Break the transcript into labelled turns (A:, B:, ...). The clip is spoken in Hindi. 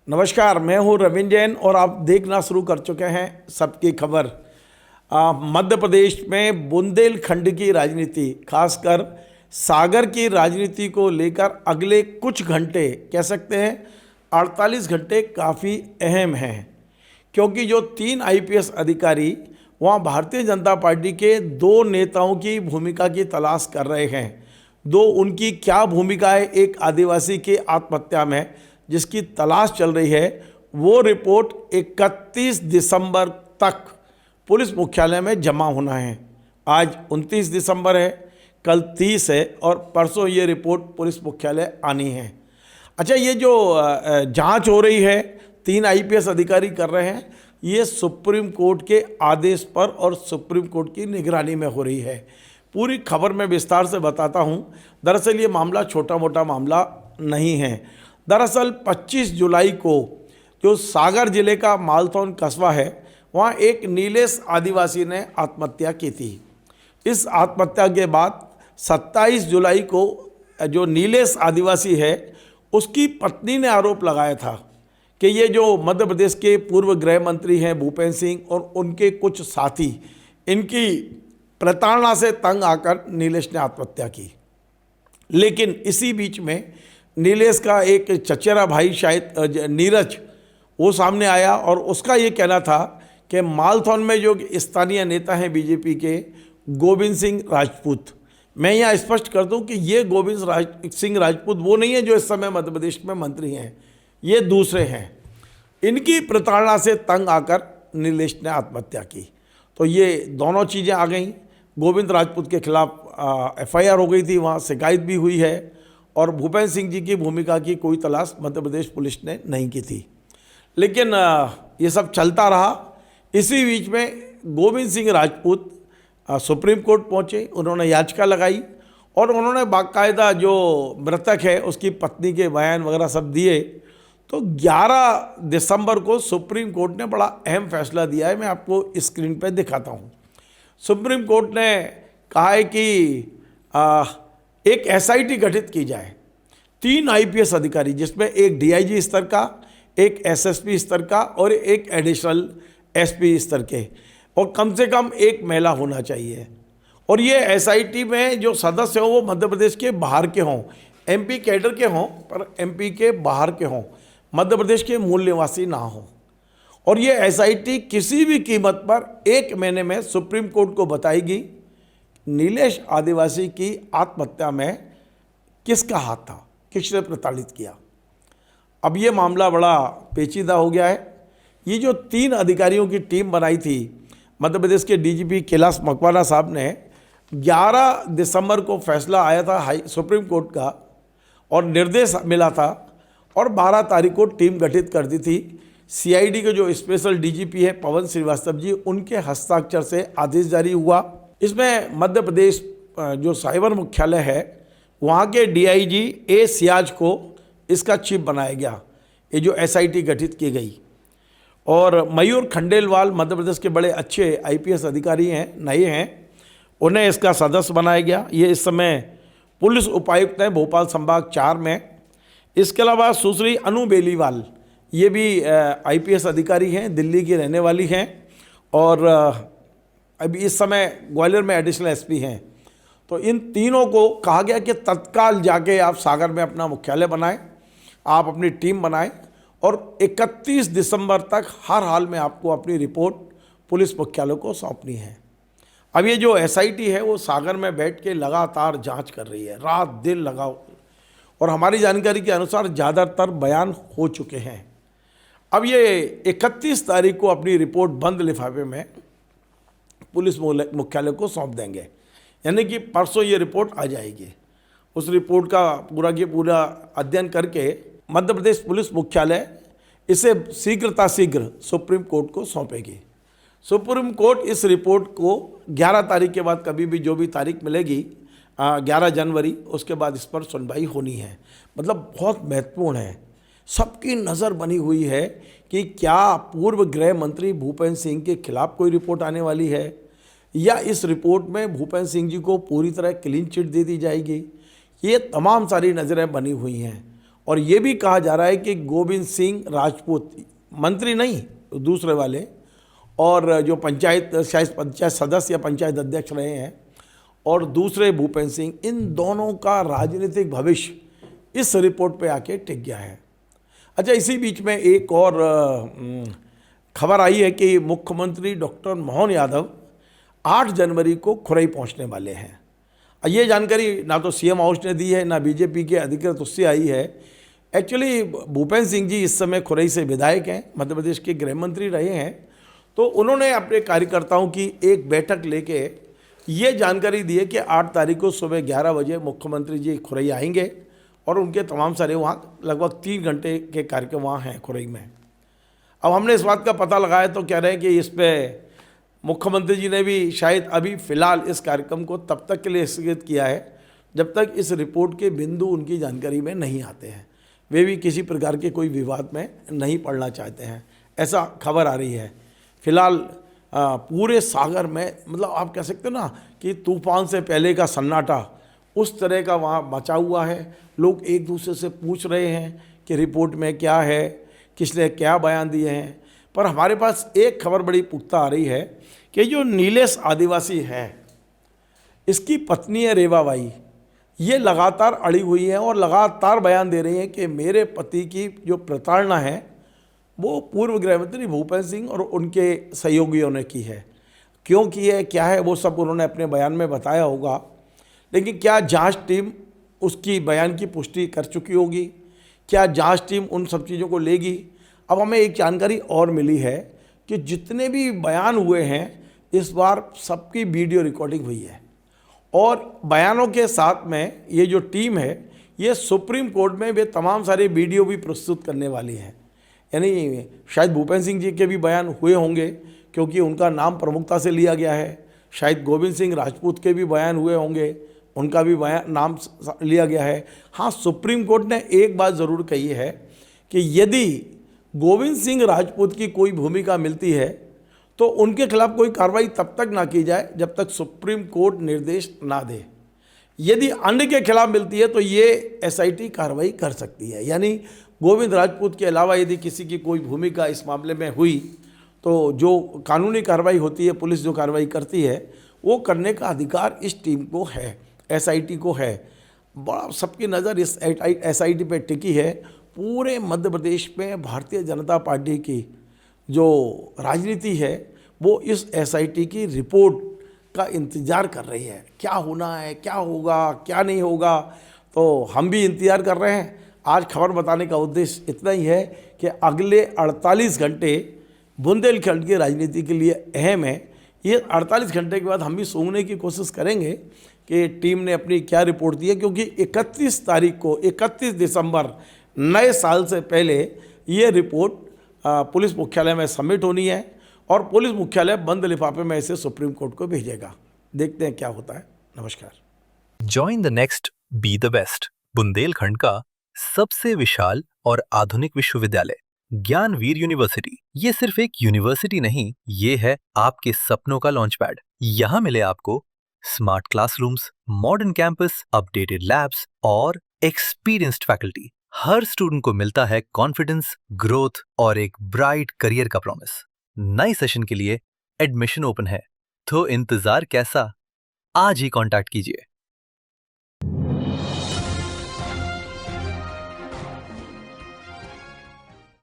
A: नमस्कार, मैं हूं रविंद्र जैन और आप देखना शुरू कर चुके हैं सबकी खबर। मध्य प्रदेश में बुंदेलखंड की राजनीति, खासकर सागर की राजनीति को लेकर अगले कुछ घंटे, कह सकते हैं 48 घंटे काफ़ी अहम हैं, क्योंकि जो 3 आईपीएस अधिकारी वहां भारतीय जनता पार्टी के 2 नेताओं की भूमिका की तलाश कर रहे हैं। उनकी क्या भूमिका है एक आदिवासी की आत्महत्या में, जिसकी तलाश चल रही है, वो रिपोर्ट 31 दिसंबर तक पुलिस मुख्यालय में जमा होना है। आज 29 दिसंबर है, कल 30 है और परसों ये रिपोर्ट पुलिस मुख्यालय आनी है। अच्छा, ये जो जांच हो रही है 3 आईपीएस अधिकारी कर रहे हैं, ये सुप्रीम कोर्ट के आदेश पर और सुप्रीम कोर्ट की निगरानी में हो रही है। पूरी खबर में विस्तार से बताता हूँ। दरअसल ये मामला छोटा मोटा मामला नहीं है। दरअसल 25 जुलाई को जो सागर जिले का मालथौन कस्बा है, वहाँ एक नीलेश आदिवासी ने आत्महत्या की थी। इस आत्महत्या के बाद 27 जुलाई को जो नीलेश आदिवासी है, उसकी पत्नी ने आरोप लगाया था कि ये जो मध्य प्रदेश के पूर्व गृह मंत्री हैं भूपेंद्र सिंह और उनके कुछ साथी, इनकी प्रताड़ना से तंग आकर नीलेश ने आत्महत्या की। लेकिन इसी बीच में नीलेश का एक चचेरा भाई शायद नीरज, वो सामने आया और उसका ये कहना था कि मालथौन में जो स्थानीय नेता हैं बीजेपी के गोविंद सिंह राजपूत, मैं यहाँ स्पष्ट कर दूं कि ये गोविंद सिंह राजपूत वो नहीं है जो इस समय मध्य प्रदेश में मंत्री हैं, ये दूसरे हैं। इनकी प्रताड़ना से तंग आकर नीलेश ने आत्महत्या की। तो ये दोनों चीज़ें आ गई। गोविंद राजपूत के खिलाफ एफआईआर हो गई थी, वहाँ शिकायत भी हुई है और भूपेंद्र सिंह जी की भूमिका की कोई तलाश मध्य प्रदेश पुलिस ने नहीं की थी। लेकिन ये सब चलता रहा। इसी बीच में गोविंद सिंह राजपूत सुप्रीम कोर्ट पहुँचे, उन्होंने याचिका लगाई और उन्होंने बाकायदा जो मृतक है उसकी पत्नी के बयान वगैरह सब दिए। तो 11 दिसंबर को सुप्रीम कोर्ट ने बड़ा अहम फैसला दिया है, मैं आपको स्क्रीन पर दिखाता हूँ। सुप्रीम कोर्ट ने कहा है कि एक एसआईटी गठित की जाए। 3 आईपीएस अधिकारी, जिसमें एक डीआईजी स्तर का, एक एसएसपी स्तर का और एक एडिशनल एसपी स्तर के, और कम से कम एक महिला होना चाहिए। और ये एसआईटी में जो सदस्य हों वो मध्य प्रदेश के बाहर के हों, एमपी कैडर के हों, पर एमपी के बाहर के हों, मध्य प्रदेश के मूल निवासी ना हों। और ये एसआईटी किसी भी कीमत पर 1 महीने में सुप्रीम कोर्ट को बताएगी नीलेश आदिवासी की आत्महत्या में किसका हाथ था, किसने प्रताड़ित किया। अब ये मामला बड़ा पेचीदा हो गया है। ये जो 3 अधिकारियों की टीम बनाई थी, मध्य प्रदेश के डीजीपी कैलाश मकवाना साहब ने 11 दिसंबर को फैसला आया था सुप्रीम कोर्ट का और निर्देश मिला था और 12 तारीख को टीम गठित कर दी थी। सीआईडी के जो स्पेशल डीजीपी है पवन श्रीवास्तव जी, उनके हस्ताक्षर से आदेश जारी हुआ। इसमें मध्य प्रदेश जो साइबर मुख्यालय है, वहाँ के डीआईजी ए सियाज को इसका चीफ बनाया गया, ये जो एसआईटी गठित की गई। और मयूर खंडेलवाल मध्य प्रदेश के बड़े अच्छे आईपीएस अधिकारी हैं, नए हैं, उन्हें इसका सदस्य बनाया गया। ये इस समय पुलिस उपायुक्त हैं भोपाल संभाग 4 में। इसके अलावा सुश्री अनु बेलीवाल, ये भी आईपीएस अधिकारी हैं, दिल्ली की रहने वाली हैं और अभी इस समय ग्वालियर में एडिशनल एसपी हैं। तो इन तीनों को कहा गया कि तत्काल जाके आप सागर में अपना मुख्यालय बनाएं, आप अपनी टीम बनाएं और 31 दिसंबर तक हर हाल में आपको अपनी रिपोर्ट पुलिस मुख्यालय को सौंपनी है। अब ये जो एसआईटी है वो सागर में बैठ के लगातार जांच कर रही है, रात दिन लगा, और हमारी जानकारी के अनुसार ज़्यादातर बयान हो चुके हैं। अब ये 31 तारीख को अपनी रिपोर्ट बंद लिफाफे में पुलिस मुख्यालय को सौंप देंगे, यानी कि परसों ये रिपोर्ट आ जाएगी। उस रिपोर्ट का पूरा अध्ययन करके मध्य प्रदेश पुलिस मुख्यालय इसे शीघ्र सुप्रीम कोर्ट को सौंपेगी। सुप्रीम कोर्ट इस रिपोर्ट को 11 तारीख के बाद, कभी भी जो भी तारीख मिलेगी, 11 जनवरी, उसके बाद इस पर सुनवाई होनी है। मतलब बहुत महत्वपूर्ण है। सबकी नज़र बनी हुई है कि क्या पूर्व गृह मंत्री भूपेंद्र सिंह के खिलाफ कोई रिपोर्ट आने वाली है या इस रिपोर्ट में भूपेंद्र सिंह जी को पूरी तरह क्लीन चिट दे दी जाएगी। ये तमाम सारी नज़रें बनी हुई हैं
B: और ये भी कहा जा रहा है कि गोविंद सिंह राजपूत, मंत्री नहीं दूसरे वाले, और जो पंचायत शायद पंचायत सदस्य या पंचायत अध्यक्ष रहे हैं, और दूसरे भूपेंद्र सिंह, इन दोनों का राजनीतिक भविष्य इस रिपोर्ट पे आके टिक गया है। अच्छा, इसी बीच में एक और खबर आई है कि मुख्यमंत्री डॉक्टर मोहन यादव 8 जनवरी को खुरई पहुंचने वाले हैं। ये जानकारी ना तो सीएम हाउस ने दी है, ना बीजेपी के अधिकृत उससे आई है। एक्चुअली भूपेंद्र सिंह जी इस समय खुरई से विधायक हैं, मध्य प्रदेश के गृह मंत्री रहे हैं, तो उन्होंने अपने कार्यकर्ताओं की एक बैठक लेके ये जानकारी दी है कि 8 तारीख को सुबह 11 बजे मुख्यमंत्री जी खुरई आएंगे और उनके तमाम सारे वहाँ लगभग 3 घंटे के कार्यक्रम वहाँ हैं खुरई में। अब हमने इस बात का पता लगाया तो कह रहे हैं कि इस पर मुख्यमंत्री जी ने भी शायद अभी फ़िलहाल इस कार्यक्रम को तब तक के लिए स्थगित किया है जब तक इस रिपोर्ट के बिंदु उनकी जानकारी में नहीं आते हैं। वे भी किसी प्रकार के कोई विवाद में नहीं पड़ना चाहते हैं, ऐसा खबर आ रही है। फिलहाल पूरे सागर में, मतलब आप कह सकते हो ना कि तूफान से पहले का सन्नाटा, उस तरह का वहाँ मचा हुआ है। लोग एक दूसरे से पूछ रहे हैं कि रिपोर्ट में क्या है, किसने क्या बयान दिए हैं। पर हमारे पास एक खबर बड़ी पुख्ता आ रही है कि जो नीलेश आदिवासी है, इसकी पत्नी है रेवा बाई, ये लगातार अड़ी हुई है और लगातार बयान दे रही है कि मेरे पति की जो प्रताड़ना है वो पूर्व गृह मंत्री भूपेंद्र सिंह और उनके सहयोगियों ने की है। क्यों की है, क्या है, वो सब उन्होंने अपने बयान में बताया होगा। लेकिन क्या जांच टीम उसकी बयान की पुष्टि कर चुकी होगी? क्या जांच टीम उन सब चीज़ों को लेगी? अब हमें एक जानकारी और मिली है कि जितने भी बयान हुए हैं इस बार सबकी वीडियो रिकॉर्डिंग हुई है, और बयानों के साथ में ये जो टीम है ये सुप्रीम कोर्ट में वे तमाम सारे वीडियो भी प्रस्तुत करने वाली है। यानी शायद भूपेंद्र सिंह जी के भी बयान हुए होंगे क्योंकि उनका नाम प्रमुखता से लिया गया है। शायद गोविंद सिंह राजपूत के भी बयान हुए होंगे, उनका भी बयान नाम लिया गया है। हाँ, सुप्रीम कोर्ट ने एक बात ज़रूर कही है कि यदि गोविंद सिंह राजपूत की कोई भूमिका मिलती है तो उनके खिलाफ कोई कार्रवाई तब तक ना की जाए जब तक सुप्रीम कोर्ट निर्देश ना दे। यदि अन्य के खिलाफ मिलती है तो ये एसआईटी कार्रवाई कर सकती है। यानी गोविंद राजपूत के अलावा यदि किसी की कोई भूमिका इस मामले में हुई तो जो कानूनी कार्रवाई होती है, पुलिस जो कार्रवाई करती है, वो करने का अधिकार इस टीम को है, एसआईटी को है। बड़ा सबकी नज़र इस एसआईटी पे टिकी है। पूरे मध्य प्रदेश में भारतीय जनता पार्टी की जो राजनीति है वो इस एसआईटी की रिपोर्ट का इंतज़ार कर रही है। क्या होना है, क्या होगा, क्या नहीं होगा, तो हम भी इंतज़ार कर रहे हैं। आज खबर बताने का उद्देश्य इतना ही है कि अगले 48 घंटे बुंदेलखंड की राजनीति के लिए अहम है। ये 48 घंटे के बाद हम भी सूंघने की कोशिश करेंगे कि टीम ने अपनी क्या रिपोर्ट दी है, क्योंकि 31 तारीख को, 31 दिसंबर नए साल से पहले ये रिपोर्ट पुलिस मुख्यालय में सबमिट होनी है और पुलिस मुख्यालय बंद लिफाफे में इसे सुप्रीम कोर्ट को भेजेगा। देखते हैं क्या होता है। नमस्कार।
C: Join the next be the best, Bundelkhand का सबसे विशाल और आधुनिक विश्वविद्यालय ज्ञानवीर यूनिवर्सिटी। ये सिर्फ एक यूनिवर्सिटी नहीं, ये है आपके सपनों का लॉन्च पैड। यहाँ मिले आपको smart classrooms, modern campus, updated labs और एक्सपीरियंस्ड फैकल्टी। हर स्टूडेंट को मिलता है कॉन्फिडेंस, ग्रोथ और एक ब्राइट करियर का प्रॉमिस। नए सेशन के लिए एडमिशन ओपन है, तो इंतजार कैसा? आज ही कांटेक्ट कीजिए।